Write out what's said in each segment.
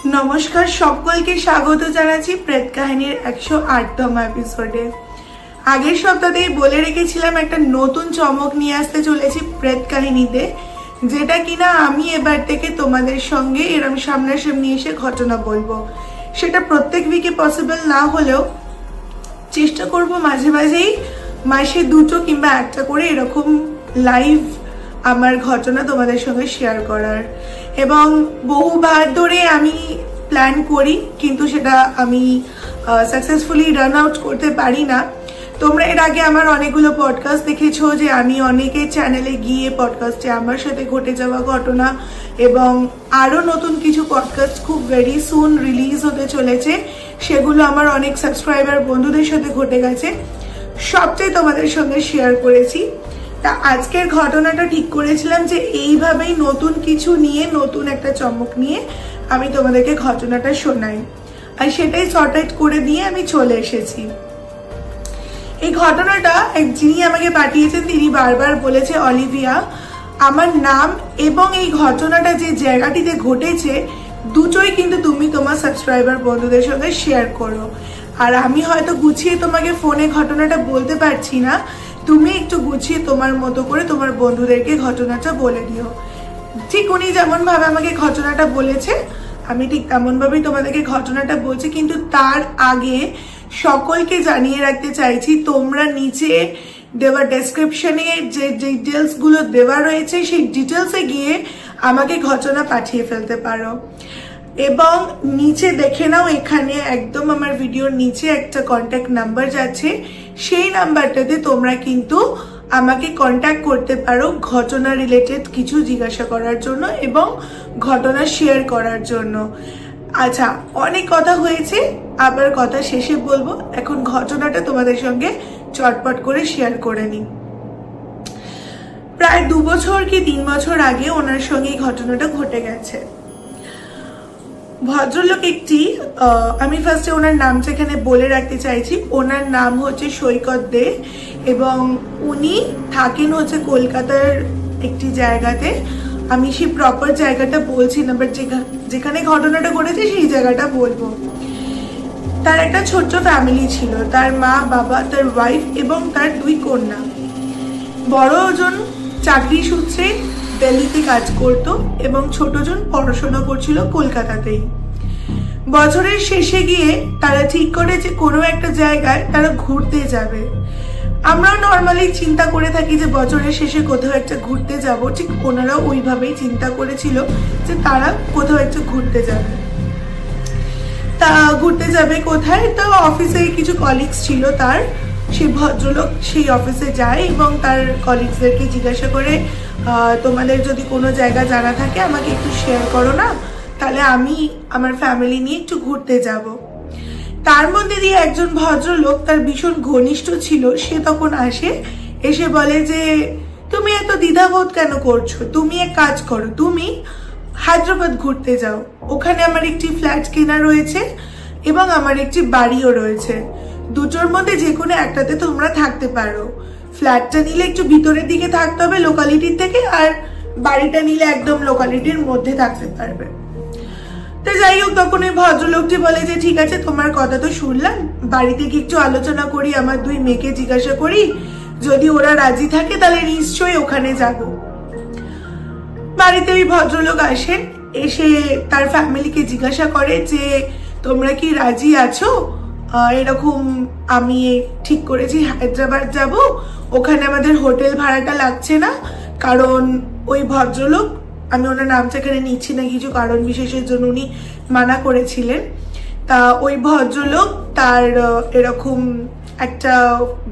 নমস্কার সকলকে স্বাগত জানাচ্ছি প্রেত কাহিনীর 108তম এপিসোডে। আগের সপ্তাহেই বলে রেখেছিলাম একটা নতুন চমক নিয়ে আসতে চলেছি প্রেত কাহিনীতে, যেটা কিনা আমি এবার থেকে তোমাদের সঙ্গে এরকম সামনাসামনি এসে ঘটনা বলবো। সেটা প্রত্যেক উইকে পসিবল না হলেও চেষ্টা করব মাঝে মাঝেই মাসে 2টো কিংবা 1টা করে এরকম লাইভ আমার ঘটনা তোমাদের সঙ্গে শেয়ার করার। এবং বহুবার ধরে আমি প্ল্যান করি, কিন্তু সেটা আমি সাকসেসফুলি রান আউট করতে পারি না। তোমরা এর আগে আমার অনেকগুলো পডকাস্ট দেখেছো যে আমি অনেকের চ্যানেলে গিয়ে পডকাস্টে আমার সাথে ঘটে যাওয়া ঘটনা এবং আরও নতুন কিছু পডকাস্ট খুব ভেরি সুন রিলিজ হতে চলেছে, সেগুলো আমার অনেক সাবস্ক্রাইবার বন্ধুদের সাথে ঘটে গেছে, সবটাই তোমাদের সঙ্গে শেয়ার করেছি। তা আজকের ঘটনাটা ঠিক করেছিলাম যে এইভাবেই নতুন কিছু নিয়ে, নতুন একটা চমক নিয়ে আমি তোমাদেরকে ঘটনাটা শোনাই, আর সেটাই শর্ট আউট করে দিয়ে আমি চলে এসেছি। এই ঘটনাটা যিনি আমাকে পাঠিয়েছেন তিনি বারবার বলেছে, অলিভিয়া আমার নাম এবং এই ঘটনাটা যে জায়গাটিতে ঘটেছে দুটোই কিন্তু তুমি তোমার সাবস্ক্রাইবার বন্ধুদের সঙ্গে শেয়ার করো। আর আমি হয়তো গুছিয়ে তোমাকে ফোনে ঘটনাটা বলতে পারছি না, তুমি একটু গুছিয়ে তোমার মতো করে তোমার বন্ধুদেরকে ঘটনাটা বলে দিও। ঠিক উনি যেমন ভাবে আমাকে ঘটনাটা বলেছে আমি ঠিক তেমন ভাবেই তোমাদেরকে ঘটনাটা বলছি। কিন্তু তার আগে সকলকে জানিয়ে রাখতে চাইছি, তোমরা নিচে দেওয়া ডেসক্রিপশনে যে ডিটেলস গুলো দেওয়া রয়েছে সেই ডিটেলসে গিয়ে আমাকে ঘটনা পাঠিয়ে ফেলতে পারো। এবং নিচে দেখে নাও, এখানে একদম আমার ভিডিওর নিচে একটা কন্ট্যাক্ট নাম্বার যাচ্ছে, সেই নাম্বারটাতে তোমরা কিন্তু আমাকে কন্ট্যাক্ট করতে পারো ঘটনা রিলেটেড কিছু জিজ্ঞাসা করার জন্য এবং ঘটনা শেয়ার করার জন্য। আচ্ছা, অনেক কথা হয়েছে, আবার কথা শেষে বলবো। এখন ঘটনাটা তোমাদের সঙ্গে চটপট করে শেয়ার করে নিই। প্রায় 2 বছর কি 3 বছর আগে ওনার সঙ্গে ঘটনাটা ঘটে গেছে। ভদ্রলোক একটি, আমি ফার্স্টে ওনার নামটা এখানে বলে রাখতে চাইছি, ওনার নাম হচ্ছে সৈকত দে এবং উনি থাকেন হচ্ছে কলকাতার একটি জায়গাতে। আমি সেই প্রপার জায়গাটা বলছি না, বাট যেখানে ঘটনাটা ঘটেছে সেই জায়গাটা বলবো। তার একটা ছোট্ট ফ্যামিলি ছিল, তার মা, বাবা, তার ওয়াইফ এবং তার 2 কন্যা। বড়জন চাকরি সূত্রে দিল্লিতে কাজ করত এবং ছোটজন পড়াশোনা করছিল কলকাতাতেই। বছরের শেষে গিয়ে তারা ঠিক করে যে কোনো একটা জায়গায় তারা ঘুরতে যাবে। আমরা নর্মালি চিন্তা করে থাকি যে বছরের শেষে কোথাও একটা ঘুরতে যাব, ঠিক ওনারাও ওইভাবেই চিন্তা করেছিল যে তারা কোথাও একটা ঘুরতে যাবে। তা ঘুরতে যাবে কোথায়? তো অফিসে কিছু কলিগস ছিল তার, সেই ভদ্রলোক সেই অফিসে যায় এবং তার কলিগসদেরকে জিজ্ঞাসা করে, তোমাদের যদি কোনো জায়গা জানা থাকে আমাকে একটু শেয়ার করো না, তাহলে আমি আমার ফ্যামিলি নিয়ে একটু ঘুরতে যাব। তার মধ্যে দিয়ে একজন ভদ্রলোক, তার ভীষণ ঘনিষ্ঠ ছিল, সে তখন আসে, এসে বলে যে তুমি এত দ্বিধাবোধ কেন করছো, তুমি এক কাজ করো, তুমি হায়দ্রাবাদ ঘুরতে যাও, ওখানে আমার একটি ফ্ল্যাট কেনা রয়েছে এবং আমার একটি বাড়িও রয়েছে, দুটোর মধ্যে যে কোনো একটাতে তোমরা থাকতে পারো। ফ্ল্যাটটা নিলে একটু ভিতরের দিকে থাকতে হবে লোকালিটির থেকে, আর বাড়িটা নিলে একদম লোকালিটির মধ্যে থাকতে পারবে। তো যাই হোক, তখন ওই ভদ্রলোকটি বলে যে ঠিক আছে, তোমার কথা তো শুনলাম, বাড়িতে কি একটু আলোচনা করি, আমার 2 মেয়েকে জিজ্ঞাসা করি, যদি ওরা রাজি থাকে তাহলে নিশ্চয়ই ওখানে যাব। বাড়িতে ওই ভদ্রলোক আসেন, এসে তার ফ্যামিলিকে জিজ্ঞাসা করে যে তোমরা কি রাজি আছো, এরকম আমি ঠিক করেছি হায়দ্রাবাদ যাব, ওখানে আমাদের হোটেল ভাড়াটা লাগছে না। কারণ ওই ভদ্রলোক, আমি ওনার নামটা এখানে নিচ্ছি না, কিছু কারণ বিশেষের জন্য উনি মানা করেছিলেন। তা ওই ভদ্রলোক, তার এরকম একটা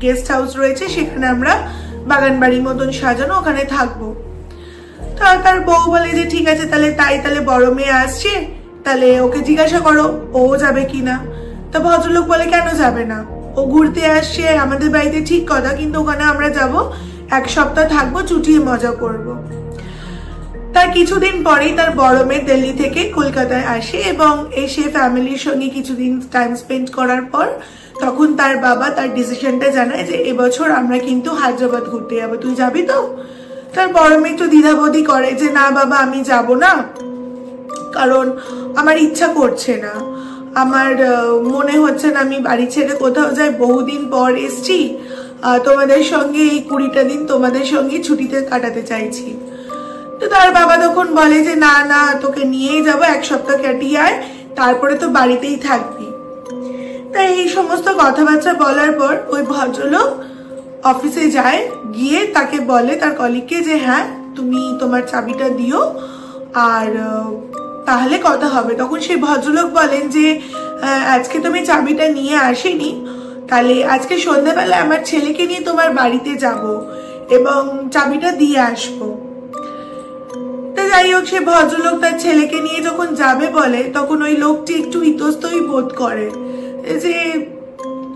গেস্ট হাউস রয়েছে, সেখানে আমরা বাগান বাড়ির মতন সাজানো, ওখানে থাকবো। তা তার বউ বলে যে ঠিক আছে তাহলে তাই, তাহলে বড় মেয়ে আসছে, তাহলে ওকে জিজ্ঞাসা করো ও যাবে কিনা। তা ভদ্রলোক বলে কেন যাবে না, ও ঘুরতে আসছে আমাদের বাড়িতে, ঠিক কথা, কিন্তু ওখানে আমরা যাব 1 সপ্তাহ থাকবো, চুটিয়ে মজা করব। তার কিছুদিন পরেই তার বড় মেয়ে দিল্লি থেকে কলকাতায় আসে এবং এসে ফ্যামিলির সঙ্গে কিছুদিন টাইম স্পেন্ড করার পর তখন তার বাবা তার ডিসিশনটা জানায় যে এবছর আমরা কিন্তু হায়দ্রাবাদ ঘুরতে যাবো, তুই যাবি তো? তার বড় মেয়ে একটু দ্বিধাবোধই করে যে না বাবা আমি যাব না, কারণ আমার ইচ্ছা করছে না, আমার মনে হচ্ছে না আমি বাড়ি ছেড়ে কোথাও যাই, বহুদিন পর এসছি তোমাদের সঙ্গে, এই 20টা দিন তোমাদের সঙ্গে ছুটিতে কাটাতে চাইছি। তো তার বাবা তখন বলে যে না না, তোকে নিয়েই যাবো, 1 সপ্তাহ কাটিয়ে আয়, তারপরে তো বাড়িতেই থাকবি। তাই এই সমস্ত কথাবার্তা বলার পর ওই ভদ্রলোক অফিসে যায়, গিয়ে তাকে বলে তার কলিগকে যে হ্যাঁ তুমি তোমার চাবিটা দিও আর তাহলে কথা হবে। তখন সেই ভদ্রলোক বলেন যে আজকে তুমি চাবিটা নিয়ে আসেনি, তাহলে আজকে সন্ধ্যাবেলা আমার ছেলেকে নিয়ে তোমার বাড়িতে যাব এবং চাবিটা দিয়ে আসবো। তা যাই হোক, সে ভদ্রলোক তার ছেলেকে নিয়ে যখন যাবে বলে, তখন ওই লোকটি একটু ইতস্তই বোধ করে যে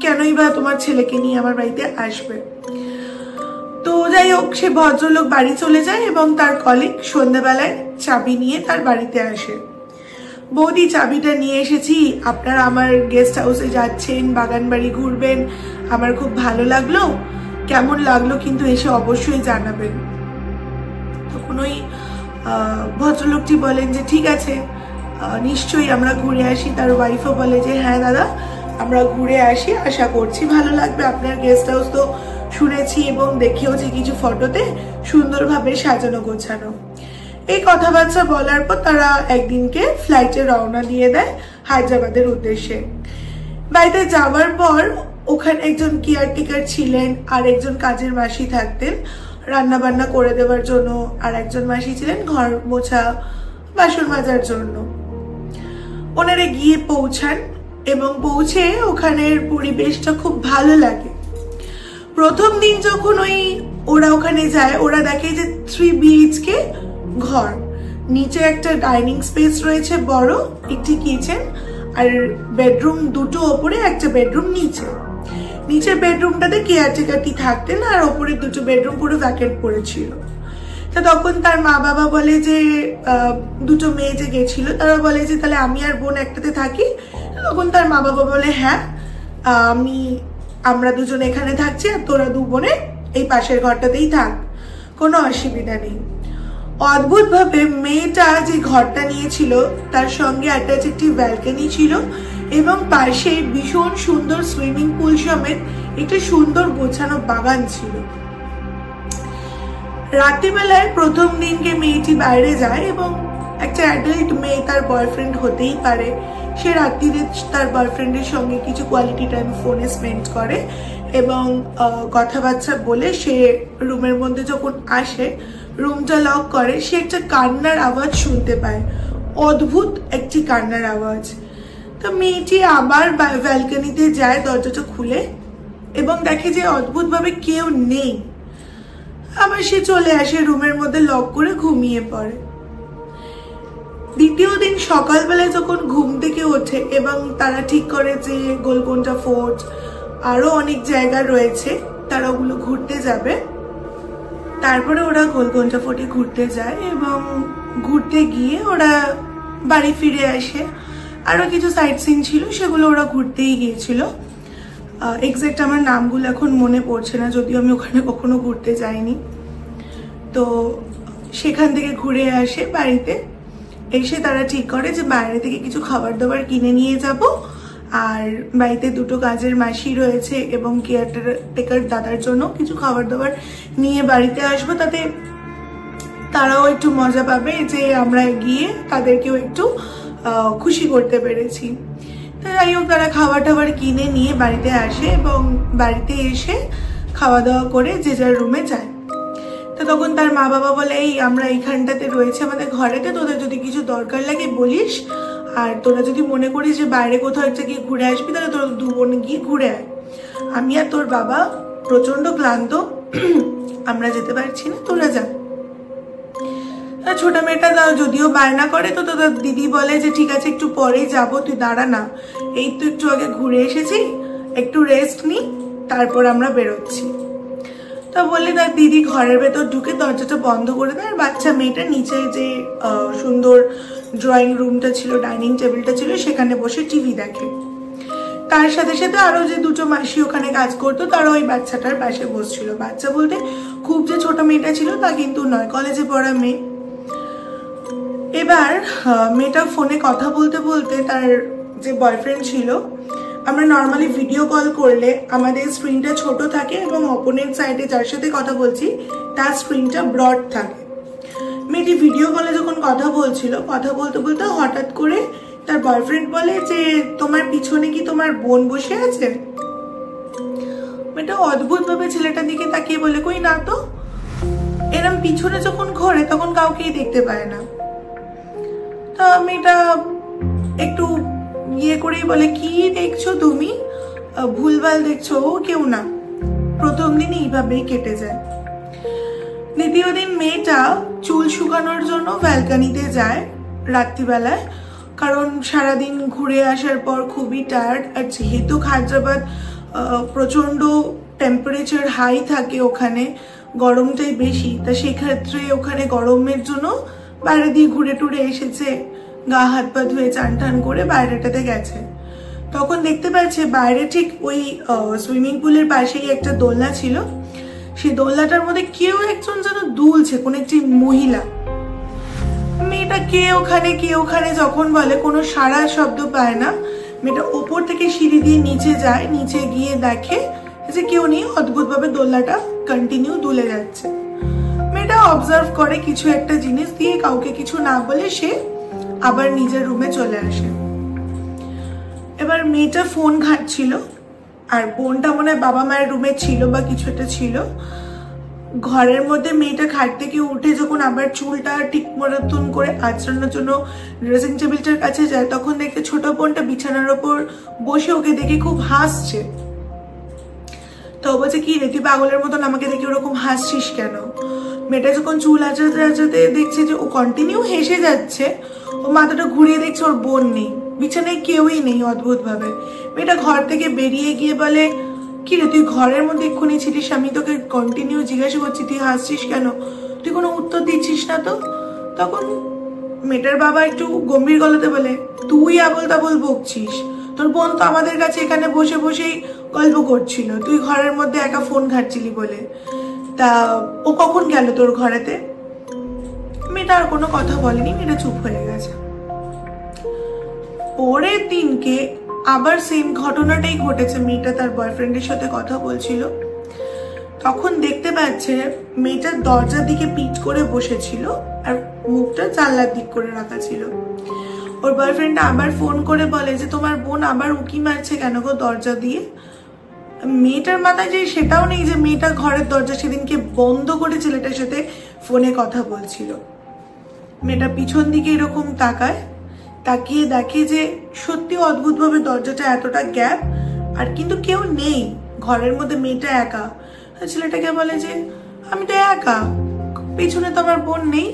কেনই বা তোমার ছেলেকে নিয়ে আমার বাড়িতে আসবে। তো যাই হোক, সে ভদ্রলোক বাড়ি চলে যায় এবং তার কলিগ সন্ধ্যাবেলায় চাবি নিয়ে তার বাড়িতে আসে। বৌদি, চাবিটা নিয়ে এসেছি, আপনারা আমার গেস্ট হাউসে যাচ্ছেন, বাগান বাড়ি ঘুরবেন, আমার খুব ভালো লাগলো, কেমন লাগলো কিন্তু এসে অবশ্যই জানাবেন। তখন ওই ভদ্রলোকটি বলেন যে ঠিক আছে, নিশ্চয়ই আমরা ঘুরে আসি। তার ওয়াইফও বলে যে হ্যাঁ দাদা, আমরা ঘুরে আসি, আশা করছি ভালো লাগবে। আপনার গেস্ট হাউস তো শুনেছি এবং দেখেওছি কিছু ফটোতে, সুন্দরভাবে সাজানো গোছানো। এই কথাবার্তা বলার পর তারা একদিনকে ফ্লাইটে রওনা দিয়ে দেয় হায়দ্রাবাদের উদ্দেশ্যে। বাড়িতে যাওয়ার পর ওখানে একজন কেয়ারটেকার ছিলেন, আর একজন কাজের মাসি থাকতেন রান্না বান্না করে দেওয়ার জন্য, আর একজন মাসি ছিলেন ঘর মোছা বাসন মাজার জন্য। ওনারা গিয়ে পৌঁছান এবং পৌঁছে ওখানের পরিবেশটা খুব ভালো লাগে। প্রথম দিন যখন ওরা ওখানে যায়, ওরা দেখে যে 3 BHK ঘর, নিচে একটা ডাইনিং স্পেস রয়েছে বড়, একটি কিচেন আর বেডরুম দুটো, ওপরে একটা বেডরুম নিচে। নিচের বেডরুমটাতে কেয়ারটেকারটি থাকতেন আর ওপরে দুটো বেডরুম পুরো ভ্যাকেন্ট পড়েছিল। তা তখন তার মা বাবা বলে যে দুটো মেয়ে যে গেছিল তারা বলে যে তাহলে আমি আর বোন একটাতে থাকি। তখন তার মা বাবা বলে হ্যাঁ আমরা দুজন এখানে থাকছি আর তোরা 2 বোনে এই পাশের ঘরটাতেই থাক, কোনো অসুবিধা নেই। অদ্ভুত ভাবে মেয়েটা যে ঘরটা নিয়েছিল তার সঙ্গে অ্যাটাচ একটি ব্যালকনি ছিল এবং পাশে ভীষণ সুন্দর সুইমিং পুল সমেত একটি সুন্দর গোছানো বাগান ছিল। রাত্রিবেলায় প্রথম দিনকে মেয়েটি বাইরে যায় এবং একটা অ্যাডাল্ট মেয়ে, তার বয়ফ্রেন্ড হতেই পারে, সে রাত্রিরে তার বয়ফ্রেন্ডের সঙ্গে কিছু কোয়ালিটি টাইম ফোনে স্পেন্ড করে এবং কথাবার্তা বলে সে রুমের মধ্যে যখন আসে, রুমটা লক করে, সে একটা কান্নার আওয়াজ শুনতে পায়, অদ্ভুত একটি কান্নার আওয়াজ। তো মেয়েটি আবার ব্যালকনিতে যায় দরজাটা খুলে এবং দেখে যে অদ্ভুতভাবে কেউ নেই। আবার সে চলে আসে রুমের মধ্যে লক করে ঘুমিয়ে পড়ে। দ্বিতীয় দিন সকালবেলায় যখন ঘুম থেকে ওঠে এবং তারা ঠিক করে যে গোলকোন্ডা ফোর্ট আরো অনেক জায়গা রয়েছে, তারা ওগুলো ঘুরতে যাবে। তারপরে ওরা গোলকোন্ডা ফোর্টে ঘুরতে যায় এবং ঘুরতে গিয়ে ওরা বাড়ি ফিরে আসে। আরো কিছু সাইট সিন ছিল, সেগুলো ওরা ঘুরতেই গিয়েছিল। এক্সাক্ট আমার নামগুলো এখন মনে পড়ছে না, যদিও আমি ওখানে কখনো ঘুরতে যাইনি। তো সেখান থেকে ঘুরে আসে বাড়িতে, এসে তারা ঠিক করে যে বাইরে থেকে কিছু খাবার দাবার কিনে নিয়ে যাব, আর বাড়িতে 2টো কাজের মাসি রয়েছে এবং কেয়ারটেকার দাদার জন্য কিছু খাবার দাবার নিয়ে বাড়িতে আসবো, তাতে তারাও একটু মজা পাবে যে আমরা গিয়ে তাদেরকেও একটু খুশি করতে পেরেছি। তো যাই হোক, তারা খাবার টাবার কিনে নিয়ে বাড়িতে আসে এবং বাড়িতে এসে খাওয়া দাওয়া করে যে যার রুমে যায়। তো তখন তার মা বাবা বলে এই আমরা এইখানটাতে রয়েছে আমাদের ঘরেতে, তোদের যদি কিছু দরকার লাগে বলিস, আর তোরা যদি মনে করিস যে বাইরে কোথাও একটা গিয়ে ঘুরে আসবি তাহলে তোরা 2 বোন গিয়ে ঘুরে আয়, আমি আর তোর বাবা প্রচন্ড ক্লান্ত, আমরা যেতে পারছি না, তোরা যা। ছোট মেয়েটা যদিও বায়না করে, তো তোর দিদি বলে যে ঠিক আছে একটু পরেই যাবো, তুই দাঁড়া না, এই তো একটু আগে ঘুরে এসেছি, একটু রেস্ট নি, তারপর আমরা বেরোচ্ছি। তো বললে তার দিদি ঘরের ভেতর ঢুকে দরজাটা বন্ধ করে দেয়, আর বাচ্চা মেয়েটা নিচে যে সুন্দর ড্রয়িং রুমটা ছিল, ডাইনিং টেবিলটা ছিল, সেখানে বসে টিভি দেখে। তার সাথে সাথে আরো যে 2টো মাসি ওখানে কাজ করতো তারা ওই বাচ্চাটার পাশে বসছিল। বাচ্চা বলতে খুব যে ছোট মেয়েটা ছিল তা কিন্তু নয়, কলেজে পড়া মেয়ে। এবার মেয়েটা ফোনে কথা বলতে বলতে তার যে বয়ফ্রেন্ড ছিল, আমরা নর্মালি ভিডিও কল করলে আমাদের স্ক্রিনটা ছোট থাকে এবং অপোনেন্ট সাইডে যার সাথে কথা বলছি তার স্ক্রিনটা ব্রড থাকে। মেয়েটি ভিডিও কলে যখন কথা বলছিল, কথা বলতে বলতে হঠাৎ করে তার বয়ফ্রেন্ড বলে যে তোমার পিছনে কি তোমার বোন বসে আছে? মেয়েটা অদ্ভুত ভাবে ছেলেটার দিকে তাকিয়ে বলে কই না তো। এরম পিছনে যখন ঘোরে তখন কাউকেই দেখতে পায় না। তা মেয়েটা একটু ইয়ে করেই বলে কি দেখছো তুমি, ভুলভাল দেখছো, কেউ না। প্রথম দিন এইভাবেই কেটে যায়। দ্বিতীয় দিন মেয়েটা চুল শুকানোর জন্য ব্যালকনিতে যায় রাত্রিবেলায়, কারণ সারাদিন ঘুরে আসার পর খুবই টায়ার্ড। আর যেহেতু হায়দ্রাবাদ প্রচন্ড টেম্পারেচার হাই থাকে, ওখানে গরমটাই বেশি, তা সেক্ষেত্রে ওখানে গরমের জন্য বাইরে দিয়ে ঘুরে টুরে এসেছে, গা হাত পা ধুয়ে চান টান করে বাইরেটাতে গেছে। তখন দেখতে পাচ্ছে বাইরে ঠিক ওই সুইমিং পুলের পাশেই একটা দোলনা ছিল, সেই দোলনাটার মধ্যে কেউ একজন যেন দুলছে, কোন একটি মহিলা। মেয়েটা কে ওখানে যখন বলে কোনো সাড়া শব্দ পায় না। মেয়েটা ওপর থেকে সিঁড়ি দিয়ে নিচে যায়, নিচে গিয়ে দেখে যে কেউ নেই, অদ্ভুত ভাবে দোলনাটা কন্টিনিউ দুলে যাচ্ছে। মেয়েটা অবজার্ভ করে কিছু একটা জিনিস দিয়ে, কাউকে কিছু না বলে সে আবার নিজের রুমে চলে আসে। এবার মেয়েটা ফোন ঘাঁটছিল, আর বোনটা মনে হয় বাবা মায়ের রুমে ছিল বা কিছু একটা ছিল। ঘরের মধ্যে মেয়েটা খাট থেকে উঠে যখন আবার চুলটা ঠিক মতন করে আঁচড়ানোর জন্য ড্রেসিং টেবিলটার কাছে যায়, তখন দেখে ছোট বোনটা বিছানার ওপর বসে ওকে দেখে খুব হাসছে। তো বলছে কি রে, তুই পাগলের মতন আমাকে দেখে ওরকম হাসছিস কেন? মেয়েটা যখন চুল আঁচড়াতে আঁচড়াতে দেখছে যে ও কন্টিনিউ হেসে যাচ্ছে, ও মাথাটা ঘুরিয়ে দেখছে ওর বোন নেই, বিছানায় কেউই নেই অদ্ভুত ভাবে। মেয়েটা ঘর থেকে বেরিয়ে গিয়ে বলে কি রে, তুই ঘরের মধ্যে এক্ষুনি ছিলিস, আমি তোকে কন্টিনিউ জিজ্ঞাসা করছি তুই হাসছিস কেন, তুই কোনো উত্তর দিচ্ছিস না তো। তখন মেয়েটার বাবা একটু গম্ভীর গলাতে বলে তুই আবল তাবল বকছিস, তোর বোন তো আমাদের কাছে এখানে বসে বসেই গল্প করছিল, তুই ঘরের মধ্যে একা ফোন ঘাটছিলি বলে, তা ও কখন গেল তোর ঘরেতে? মেয়েটা আর কোনো কথা বলেনি, মেয়েটা চুপ হয়ে গেছে। পরের দিনকে আবার সেম ঘটনাটাই ঘটেছে। মেয়েটা তার বয়ফ্রেন্ডের সাথে কথা বলছিল, তখন দেখতে পাচ্ছে মেয়েটার দরজার দিকে পিঠ করে বসেছিল আর মুখটা জানলার দিক করে রাখা ছিল। ওর বয়ফ্রেন্ড আবার ফোন করে বলে যে তোমার বোন আবার উকি মারছে কেন গো দরজা দিয়ে? মেয়েটার মাথায় যে সেটাও নেই যে মেয়েটা ঘরের দরজা সেদিনকে বন্ধ করে ছেলেটার সাথে ফোনে কথা বলছিল। মেয়েটা পিছন দিকে এরকম তাকায়, তাকিয়ে দেখে যে সত্যি অদ্ভুত ভাবে দরজাটা এতটা গ্যাপ, আর কিন্তু কেউ নেই ঘরের মধ্যে, মেয়েটা একা। ছেলেটাকে বলে যে আমি তো একা, পিছনে তো আমার বোন নেই।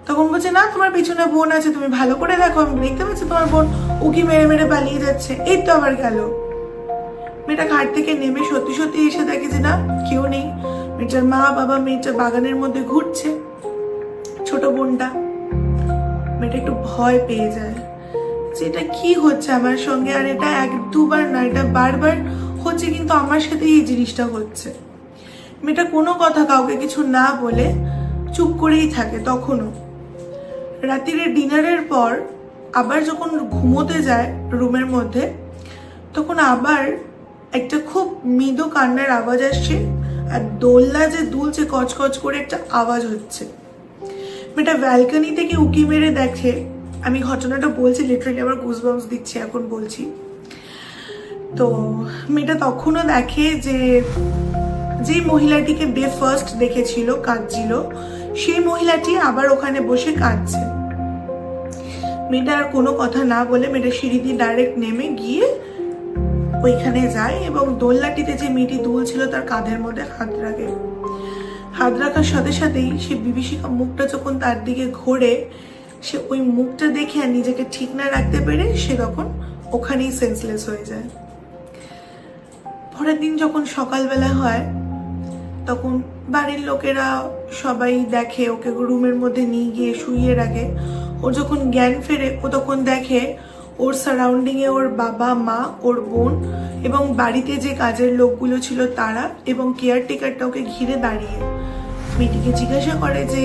তখন বলছে না তোমার পিছনে বোন আছে, তুমি ভালো করে দেখো, আমি দেখতে পাচ্ছি তোমার বোন উকি মেরে মেরে পালিয়ে যাচ্ছে, এই তো আবার গেল। মেয়েটা ঘাট থেকে নেমে সত্যি সত্যি এসে দেখে যে না কেউ নেই। মেয়েটার মা বাবা মেয়েটার বাগানের মধ্যে ঘুরছে, ছোট বোনটা। মেয়েটা একটু ভয় পেয়ে যায় যে এটা কি হচ্ছে আমার সঙ্গে, আর এটা এক দুবার না, এটা বারবার হচ্ছে, কিন্তু আমার সাথে এই জিনিসটা হচ্ছে। মেয়েটা কোনো কথা কাউকে কিছু না বলে চুপ করেই থাকে। তখনও রাত্রিরে ডিনারের পর আবার যখন ঘুমোতে যায় রুমের মধ্যে, তখন আবার একটা খুব মৃদু কান্নার আওয়াজ আসছে, আর দোলনা যে দুলছে কচকচ করে একটা আওয়াজ হচ্ছে। মেয়েটা ব্যালকনি থেকে উকি মেরে দেখে, আমি ঘটনাটা বলছি লিটারালি আমার গুজবাম্পস দিচ্ছে এখন বলছি। তো মেয়েটা তখনও দেখে যে মহিলাটিকে ডে ফার্স্ট দেখেছিল কাঁদছিল, সেই মহিলাটি আবার ওখানে বসে কাঁদছে। মেয়েটা আর কোনো কথা না বলে মেয়েটা সিঁড়ি দিয়ে ডাইরেক্ট নেমে গিয়ে ওইখানে যায় এবং দোলনাটিতে যে মেয়েটি দুলছিল তার কাঁধের মধ্যে হাত রাখে। হাত রাখার সাথে সাথেই সে বিভীষিকা মুখটা যখন তার দিকে ঘোরে, সে ওই মুখটা দেখে আর নিজেকে ঠিক না রাখতে পেরে সে তখন ওখানেই সেন্সলেস হয়ে যায়। পরের দিন যখন সকালবেলা হয় তখন বাড়ির লোকেরা সবাই দেখে ওকে রুমের মধ্যে নিয়ে গিয়ে শুইয়ে রাখে। ও যখন জ্ঞান ফেরে ও তখন দেখে ওর সারাউন্ডিং এ ওর বাবা মা, ওর বোন এবং বাড়িতে যে কাজের লোকগুলো ছিল তারা এবং কেয়ারটেকারটা ওকে ঘিরে দাঁড়িয়ে। মেয়েটিকে জিজ্ঞাসা করে যে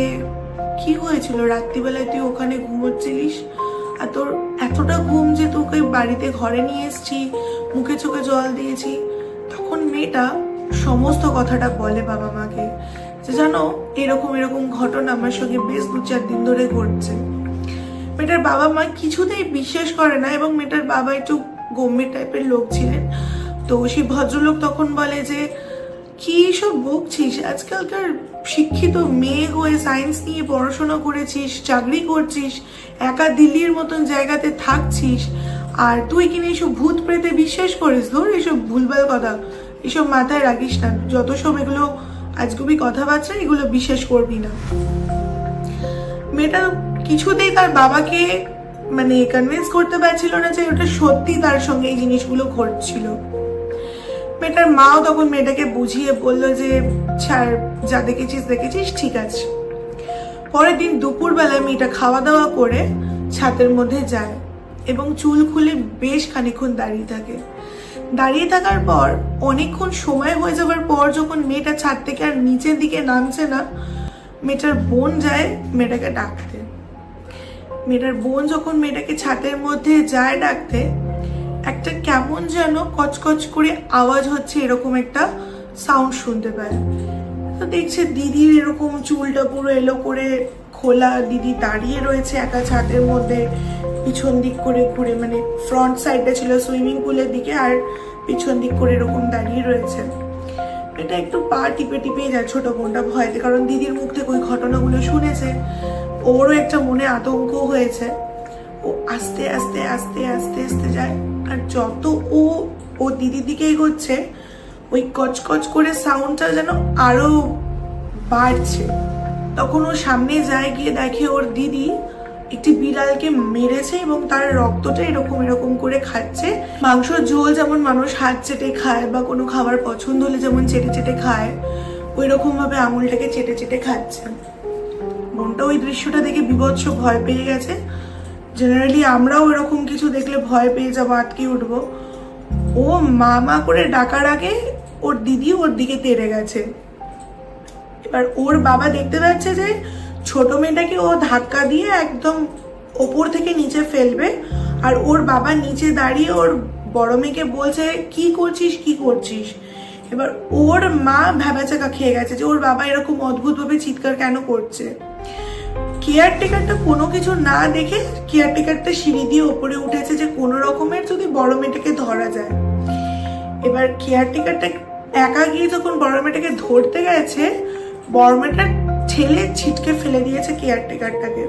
কি হয়েছিল রাত্রিবেলায় তুই ওখানে ঘুমোচ্ছিলিস, আর তোর এতটা ঘুম যে তোকে বাড়িতে ঘরে নিয়ে এসছি, মুখে চোখে জল দিয়েছি। তখন মেয়েটা সমস্ত কথাটা বলে বাবা মাকে যে জানো এরকম এরকম ঘটনা আমার সঙ্গে বেশ 2-4 দিন ধরে ঘটছে। মেয়েটার বাবা মা কিছুতেই বিশ্বাস করে না, এবং মেয়েটার বাবা একটু গম্ভীর টাইপের লোক ছিলেন। তো সেই ভদ্রলোক তখন বলে যে কি সব বকছিস, আজকালকার শিক্ষিত মেয়ে হয়ে সায়েন্স নিয়ে পড়াশোনা করেছিস, চাকরি করছিস, একা দিল্লির মতন জায়গাতে থাকছিস, আর তুই কিনা এইসব ভূত প্রেতে বিশ্বাস করিস? ধর এসব ভুলভাল কথা, এসব মাথায় রাখিস না, যত সব এগুলো আজগুবি কথাবার্তা এগুলো বিশ্বাস করবি না। মেয়েটা কিছুতেই তার বাবাকে মানে কনভিন্স করতে পারছিল না যে ওটা সত্যি তার সঙ্গে এই জিনিসগুলো ঘটছিল। মেয়েটার মাও তখন মেয়েটাকে বুঝিয়ে বললো যে ছাড়, যা দেখেছিস দেখেছিস, ঠিক আছে। পরের দিন দুপুরবেলায় মেয়েটা খাওয়া দাওয়া করে ছাদের মধ্যে যায় এবং চুল খুলে বেশ খানিকক্ষণ দাঁড়িয়ে থাকে। দাঁড়িয়ে থাকার পর অনেকক্ষণ সময় হয়ে যাবার পর যখন মেয়েটা ছাদ থেকে আর নিচের দিকে নামছে না, মেয়েটার বোন যায় মেয়েটাকে ডাকতে। মেয়েটার বোন যখন মেয়েটাকে ছাদের মধ্যে যায় ডাকতে, একটা কেমন যেন কচকচ করে আওয়াজ হচ্ছে এরকম একটা সাউন্ড শুনতে পায়। তো দেখছে দিদির এরকম চুলটা পুরো এলো করে খোলা, দিদি দাঁড়িয়ে রয়েছে একা ছাদের মধ্যে, পিছন দিক করে ঘুরে, মানে ফ্রন্ট সাইডটা ছিল সুইমিং পুলের দিকে আর পিছন দিক করে এরকম দাঁড়িয়ে রয়েছে। এটা একটু পা টিপে টিপে যায় ছোট বোনটা ভয়তে, কারণ দিদির মুখ থেকে ওই ঘটনাগুলো শুনেছে, ওরও একটা মনে আতঙ্ক হয়েছে। ও আস্তে আস্তে আস্তে আস্তে আস্তে যায়, আর যত ও দিদির দিকে এগোচ্ছে ওই কচকচ করে সাউন্ডটা যেন আরো বাড়ছে। তখন ও সামনে যায়, গিয়ে দেখে ওর দিদি একটি বিড়ালকে মেরেছে এবং তার রক্তটা এরকম এরকম করে খাচ্ছে। মাংসর ঝোল যেমন মানুষ হাত চেটে খায় বা কোনো খাবার পছন্দ হলে যেমন চেটে চেটে খায়, ওই রকম ভাবে আঙুলটাকে চেটে চেটে খাচ্ছে। বোনটা ওই দৃশ্যটা দেখে বিভৎস ভয় পেয়ে গেছে। জেনারেলি আমরাও এরকম কিছু দেখলে ভয় পেয়ে যাবো, আটকে উঠবো। ও মা মা করে ডাকার আগে ওর দিদি ওর দিকে তেড়ে গেছে। এবার ওর বাবা দেখতে পাচ্ছে যে ছোট মেয়েটাকে ও ধাক্কা দিয়ে একদম ওপর থেকে নিচে ফেলবে, আর ওর বাবা নিচে দাঁড়িয়ে ওর বড় মেয়েকে বলছে কি করছিস কি করছিস। এবার ওর মা ভ্যাবাচাকা খেয়ে গেছে যে ওর বাবা এরকম অদ্ভুত ভাবে চিৎকার কেন করছে। কেয়ারটেকারটা কোনো কিছু না দেখে কেয়ারটেকারটা সিঁড়ি দিয়ে ওপরে উঠেছে যে কোনো রকমের যদি বড় মেয়েটাকে ধরা যায়। এবার কেয়ারটেকারটা একা গিয়ে যখন বড় মেয়েটাকে ধরতে গেছে, বড় মেয়েটার ছেলে ছিটকে ফেলে দিয়েছে কেয়ারটেকারটাকে।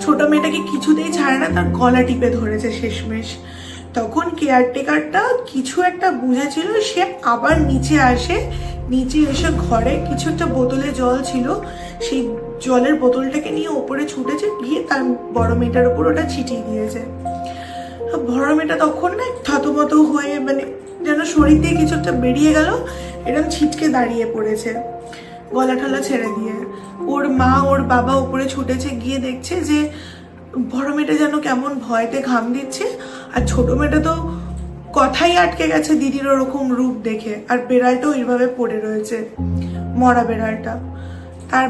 ছোট মেয়েটাকে কিছুতেই ছাড়ে না, তার গলা টিপে ধরেছে শেষমেশ। তখন কেয়ারটেকারটা কিছু একটা বুঝেছিল, সে আবার নিচে আসে। নিচে এসে ঘরে কিছু একটা বোতলে জল ছিল, সেই জলের বোতলটাকে নিয়ে ওপরে ছুটেছে, গিয়ে তার বড় মেয়েটার উপর ওটা ছিটিয়ে দিয়েছে। বড় মেয়েটা তখন না থতমত হয়ে, মানে যেন শরীর দিয়ে কিছু একটা বেরিয়ে গেল, এরকম ছিটকে দাঁড়িয়ে পড়েছে গলা ঠলা ছেড়ে দিয়ে। ওর মা ওর বাবা উপরে ছুটেছে, গিয়ে দেখছে যে বড় মেয়েটা যেন কেমন ভয়তে ঘাম দিচ্ছে, আর ছোট মেয়েটা তো কথাই আটকে গেছে দিদির ওরকম রূপ দেখে। আর বেড়ালটাও এইভাবে পড়ে রয়েছে, মরা বেড়ালটা। তার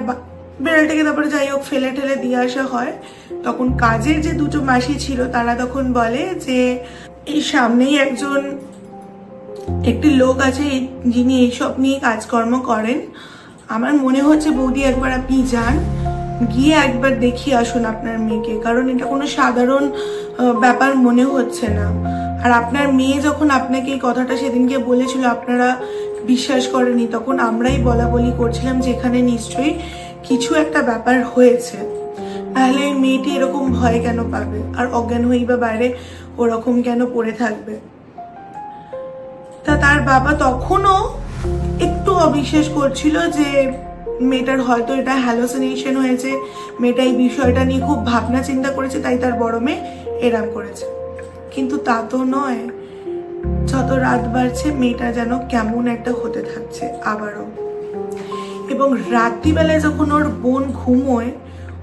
বেড়ালটাকে তারপরে যাই হোক ফেলে ঠেলে দিয়ে আসা হয়। তখন কাজের যে দুটো মাসি ছিল তারা তখন বলে যে এই সামনেই একটি লোক আছে যিনি এইসব নিয়ে কাজকর্ম করেন, আমার মনে হচ্ছে বৌদি একবার আপনি যান, গিয়ে একবার দেখিয়ে আসুন আপনার মেয়েকে, কারণ এটা কোনো সাধারণ ব্যাপার মনে হচ্ছে না। আর আপনার মেয়ে যখন আপনাকে এই কথাটা সেদিনকে বলেছিল আপনারা বিশ্বাস করেনি, তখন আমরাই বলা বলি করছিলাম যে এখানে নিশ্চয়ই কিছু একটা ব্যাপার হয়েছে, তাহলে এই মেয়েটি এরকম ভয় কেন পাবে আর অজ্ঞান হয়েই বা বাইরে ওরকম কেন পড়ে থাকবে। তা তার বাবা তখনও একটু অবিশ্বাস করছিল যে মেয়েটার হয়তো এটা হ্যালোসিনেশন হয়েছে, মেয়েটা এই বিষয়টা নিয়ে খুব ভাবনা চিন্তা করেছে, তাই তার বড় মেয়ে এরম করেছে। কিন্তু তা তো নয়, যত রাত বাড়ছে মেয়েটা যেন কেমন একটা হতে থাকছে আবারও। এবং রাত্রিবেলায় যখন ওর বোন ঘুমোয়,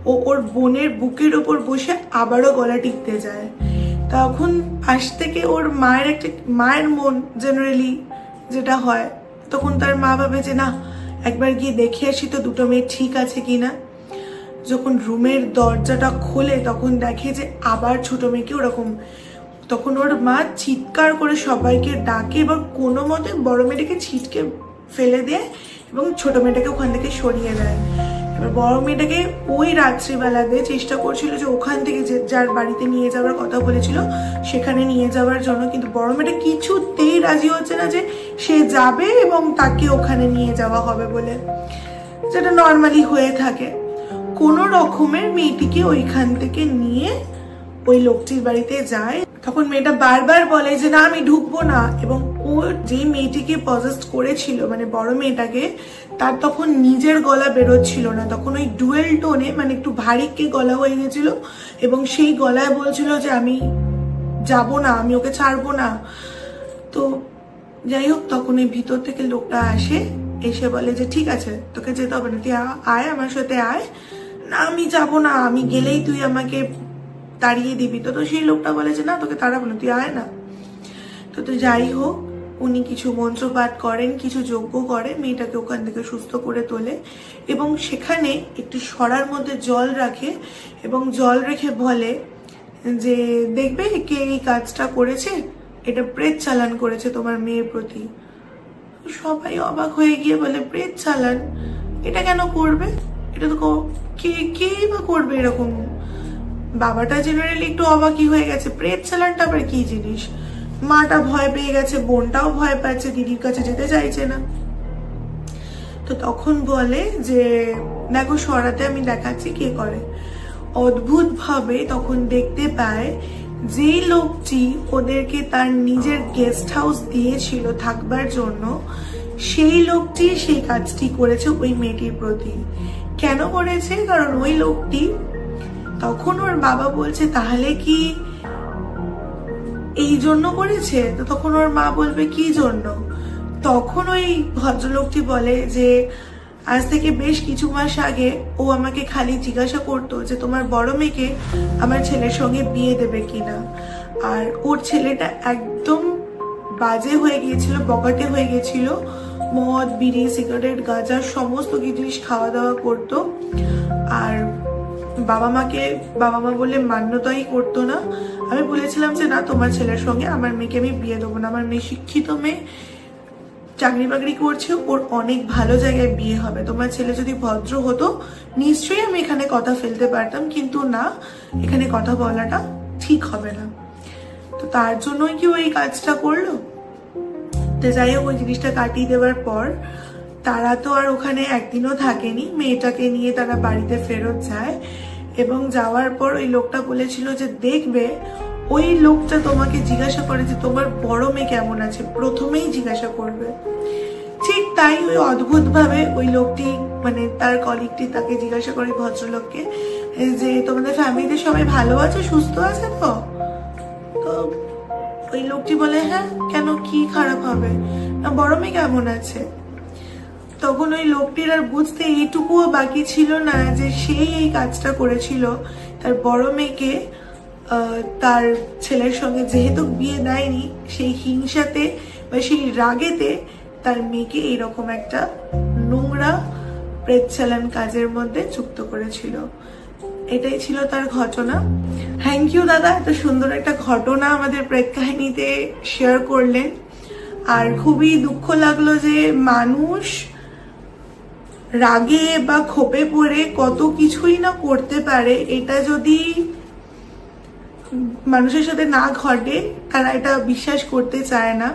ও ওর বোনের বুকের ওপর বসে আবারও গলা টিপতে যায়। তখন পাশ থেকে ওর মায়ের মন জেনারেলি যেটা হয়, তখন তার মা ভাবে যে না একবার গিয়ে দেখে আসি তো দুটো মেয়ে ঠিক আছে কিনা। যখন রুমের দরজাটা খোলে তখন দেখে যে আবার ছোট মেয়েকে ওরকম, তখন ওর মা চিৎকার করে সবাইকে ডাকে, এবার কোনো মতে বড় মেয়েটাকে ছিটকে ফেলে দেয় এবং ছোট মেয়েটাকে ওখান থেকে সরিয়ে দেয়। এবার বড় মেয়েটাকে ওই রাত্রিবেলাতে চেষ্টা করছিল যে ওখান থেকে যার বাড়িতে নিয়ে যাওয়ার কথা বলেছিল সেখানে নিয়ে যাওয়ার জন্য, কিন্তু বড় মেয়েটা কিছুতেই রাজি হচ্ছে না যে সে যাবে এবং তাকে ওখানে নিয়ে যাওয়া হবে বলে, যেটা নর্মালি হয়ে থাকে। কোনো রকমের মেয়েটিকে ওইখান থেকে নিয়ে ওই লোকটির বাড়িতে যায়। তখন মেয়েটা বারবার বলে যে না আমি ঢুকবো না, এবং ও যে মেয়েটিকে পজেস্ট করেছিল মানে বড় মেয়েটাকে, তার তখন নিজের গলা বেরোচ্ছিল না, তখন ওই ডুয়েল টোনে মানে একটু ভারীকে গলা হয়ে গেছিল এবং সেই গলায় বলছিল যে আমি যাব না, আমি ওকে ছাড়বো না। তো যাই হোক, তখন এই ভিতর থেকে লোকটা আসে, এসে বলে যে ঠিক আছে তোকে যেতে হবে না, তুই আয় আমার সাথে আয়। না আমি যাবো না, আমি গেলেই তুই আমাকে তাড়িয়ে দিবি। তো সেই লোকটা বলে যে না তোকে তাড়াবো না, তুই আয় না। তো যাই হোক, উনি কিছু মন্ত্র পাঠ করেন, কিছু যজ্ঞ করে, মেয়েটাকে ওখান থেকে সুস্থ করে তোলে এবং সেখানে একটি সরার মধ্যে জল রাখে এবং জল রেখে বলে যে দেখবে কে এই কাজটা করেছে, এটা প্রেত চালান করেছে তোমার মেয়ের প্রতি। সবাই অবাক হয়ে গিয়ে বলে প্রেত চালান, এটা কেন করবে, এটা তো কে বা করবে এরকম। বাবাটা জেনারেলি একটু অবাকই হয়ে গেছে, প্রেত চালানটা আবার কি জিনিস। মাটা ভয় পেয়ে গেছে, বোনটাও ভয় পাচ্ছে, দিদির কাছে যেতে চাইছে না। তো তখন বলে যে দেখো সরাতে আমি দেখাচ্ছি কে করে। অদ্ভুত ভাবে তখন দেখতে পায় যেই লোকটি ওদেরকে তার নিজের গেস্ট হাউস দিয়েছিল থাকবার জন্য, সেই লোকটি সেই কাজটি করেছে ওই মেয়েটির প্রতি। কেন করেছে? কারণ ওই লোকটি, তখন ওর বাবা বলছে তাহলে কি এই জন্য করেছে? তো তখন ওর মা বলবে কি জন্য? তখন ওই ভদ্রলোকটি বলে যে আজ থেকে বেশ কিছু মাস আগে ও আমাকে খালি জিজ্ঞাসা করতো যে তোমার বড় মেয়েকে আমার ছেলের সঙ্গে বিয়ে দেবে কিনা। আর ওর ছেলেটা একদম বাজে হয়ে গিয়েছিল, বকাটে হয়ে গেছিল, মদ বিড়ি সিগারেট গাঁজা সমস্ত জিনিস খাওয়া দাওয়া করতো। আর বাবা মা বলে মান্যতাই করতো না। আমি বলেছিলাম যে না তোমার ছেলের সঙ্গে আমার মেয়েকে আমি বিয়ে দেবো না, আমার মেয়ে শিক্ষিত মেয়ে, চাকরি বাকরি করছে, ওর অনেক ভালো জায়গায় বিয়ে হবে, তোমার ছেলে যদি ভদ্র হতো নিশ্চয়ই আমি এখানে কথা ফেলতে পারতাম, কিন্তু না, এখানে কথা বলাটা ঠিক হবে না। তো তার জন্যই কি ওই কাজটা করলো। তো যাই হোক, ওই জিনিসটা কাটিয়ে দেওয়ার পর তারা তো আর ওখানে একদিনও থাকেনি, মেয়েটাকে নিয়ে তারা বাড়িতে ফেরত যায় এবং যাওয়ার পর ওই লোকটা বলেছিল যে দেখবে ওই লোকটা তোমাকে জিজ্ঞাসা করে যে তোমার বড় মেয়ে কেমন আছে, প্রথমেই জিজ্ঞাসা করবে। ঠিক তাই ওই অদ্ভুত ভাবে ওই লোকটি মানে তার কলিগটি তাকে জিজ্ঞাসা করে ভদ্রলোককে যে তোমাদের ফ্যামিলিতে সবাই ভালো আছে, সুস্থ আছে তো? তো ওই লোকটি বলে হ্যাঁ, কেন কি খারাপ হবে, না বড় মেয়ে কেমন আছে? তখন ওই লোকটির আর বুঝতে এইটুকুও বাকি ছিল না যে সেই এই কাজটা করেছিল তার বড় মেয়েকে তার ছেলের সঙ্গে যেহেতু বিয়ে দেয়নি, সেই হিংসাতে বা সেই রাগেতে তার মেয়েকে এইরকম একটা নোংরা প্রেত চালান কাজের মধ্যে যুক্ত করেছিল। এটাই ছিল তার ঘটনা। থ্যাংক ইউ দাদা, এত সুন্দর একটা ঘটনা আমাদের প্রেত কাহিনীতে শেয়ার করলেন। আর খুবই দুঃখ লাগলো যে মানুষ রাগে বা ক্ষোভে পড়ে কত কিছুই না করতে পারে, এটা যদি মানুষের সাথে না ঘটে তারা এটা বিশ্বাস করতে চায় না।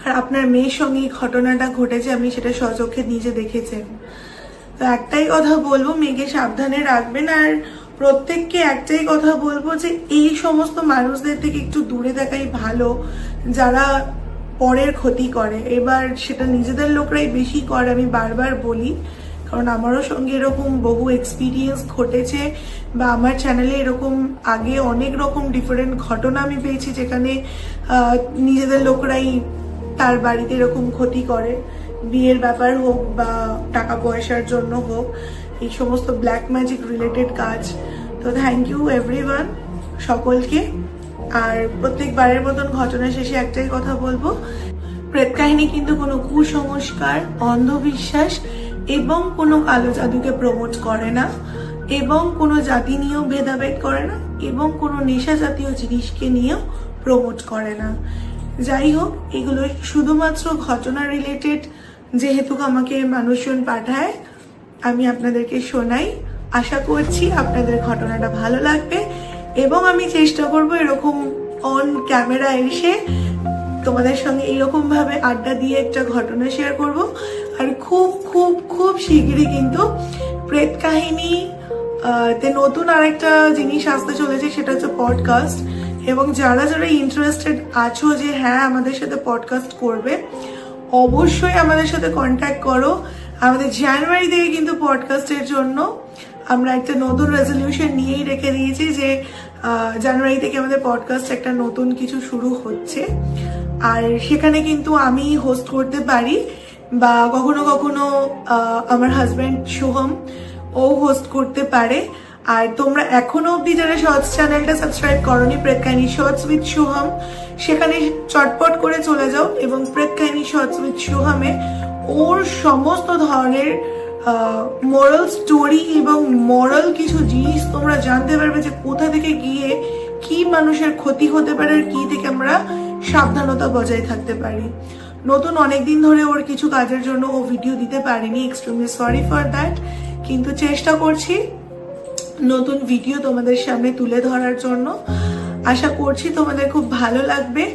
আর আপনার মেয়ের সঙ্গে এই ঘটনাটা ঘটেছে, আপনি সেটা স্বচক্ষে নিজে দেখেছেন। তো একটাই কথা বলবো, মেয়েকে সাবধানে রাখবেন। আর প্রত্যেককে একটাই কথা বলবো যে এই সমস্ত মানুষদের থেকে একটু দূরে থাকাই ভালো যারা পরের ক্ষতি করে। এবার সেটা নিজেদের লোকরাই বেশি করে, আমি বারবার বলি, কারণ আমারও সঙ্গে এরকম বহু এক্সপিরিয়েন্স ঘটেছে বা আমার চ্যানেলে এরকম আগে অনেক রকম ডিফারেন্ট ঘটনা আমি পেয়েছি যেখানে নিজেদের লোকরাই তার বাড়িতে এরকম ক্ষতি করে, বিয়ের ব্যাপার হোক বা টাকা পয়সার জন্য হোক, এই সমস্ত ব্ল্যাক ম্যাজিক রিলেটেড কাজ। তো থ্যাংক ইউ এভরিওয়ান সকলকে। আর প্রত্যেকবারের মতন ঘটনা শেষে একটাই কথা বলবো, প্রেত কাহিনী কিন্তু কোনো কুসংস্কার, অন্ধবিশ্বাস এবং কোনো কালো জাদুকে প্রমোট করে না, এবং কোনো জাতি নিয়েও ভেদাভেদ করে না, এবং কোনো নেশা জাতীয় জিনিসকে নিয়েও প্রমোট করে না। যাই হোক, এগুলো শুধুমাত্র ঘটনা রিলেটেড, যেহেতু আমাকে মানুষজন পাঠায় আমি আপনাদেরকে শোনাই। আশা করছি আপনাদের ঘটনাটা ভালো লাগবে এবং আমি চেষ্টা করব এরকম অন ক্যামেরা এসে তোমাদের সঙ্গে এইরকম ভাবে আড্ডা দিয়ে একটা ঘটনা শেয়ার করব। আর খুব খুব খুব শিগগিরই কিন্তু প্রেত কাহিনী তে নতুন আরেকটা জিনিস আসতে চলেছে, সেটা হচ্ছে পডকাস্ট। এবং যারা যারা ইন্টারেস্টেড আছো যে হ্যাঁ আমাদের সাথে পডকাস্ট করবে, অবশ্যই আমাদের সাথে কন্ট্যাক্ট করো। আমাদের জানুয়ারি থেকে কিন্তু পডকাস্টের জন্য আমরা একটা নতুন রেজলিউশন নিয়েই রেখে দিয়েছি যে জানুয়ারি থেকে আমাদের পডকাস্ট একটা নতুন কিছু শুরু হচ্ছে। আর সেখানে কিন্তু আমি হোস্ট করতে পারি বা কখনো কখনো আমার হাজব্যান্ড শুভম ও হোস্ট করতে পারে। আর তোমরা এখনো অব্দি যারা শর্টস চ্যানেলটা সাবস্ক্রাইব করোনি, প্রেত কাহিনী শর্টস উইথ শুভম, সেখানে চটপট করে চলে যাও এবং প্রেত কাহিনী শর্টস উইথ শুভমে ওর সমস্ত ধরনের মোরাল স্টোরি এবং মোরাল কিছু জিনিস তোমরা জানতে পারবে যে কোথা থেকে গিয়ে কি মানুষের ক্ষতি হতে পারে আর কি থেকে আমরা সাবধানতা বজায় থাকতে পারি। নতুন অনেকদিন ধরে ওর কিছু কাজের জন্য ও ভিডিও দিতে পারেনি, এক্সট্রিমলি সরি ফর দ্যাট, কিন্তু চেষ্টা করছি নতুন ভিডিও তোমাদের সামনে তুলে ধরার জন্য। আশা করছি তোমাদের খুব ভালো লাগবে।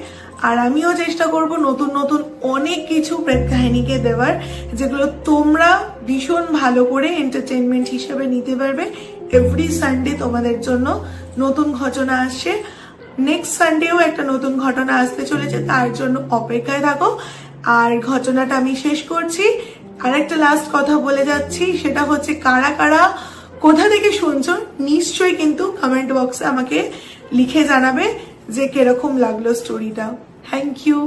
আর আমিও চেষ্টা করব নতুন নতুন অনেক কিছু প্রেত কাহিনীকে দেওয়ার, যেগুলো তোমরা ভীষণ ভালো করে এন্টারটেনমেন্ট হিসেবে নিতে পারবে। এভরি সানডে তোমাদের জন্য নতুন ঘটনা আসছে। নেক্সট সানডেও একটা নতুন ঘটনা আসতে চলেছে, তার জন্য অপেক্ষায় থাকো। আর ঘটনাটা আমি শেষ করছি, আর একটা লাস্ট কথা বলে যাচ্ছি, সেটা হচ্ছে কারা কারা কোথা থেকে শুনছো নিশ্চয়ই কিন্তু কমেন্ট বক্সে আমাকে লিখে জানাবে যে কিরকম লাগলো স্টোরিটা। Thank you.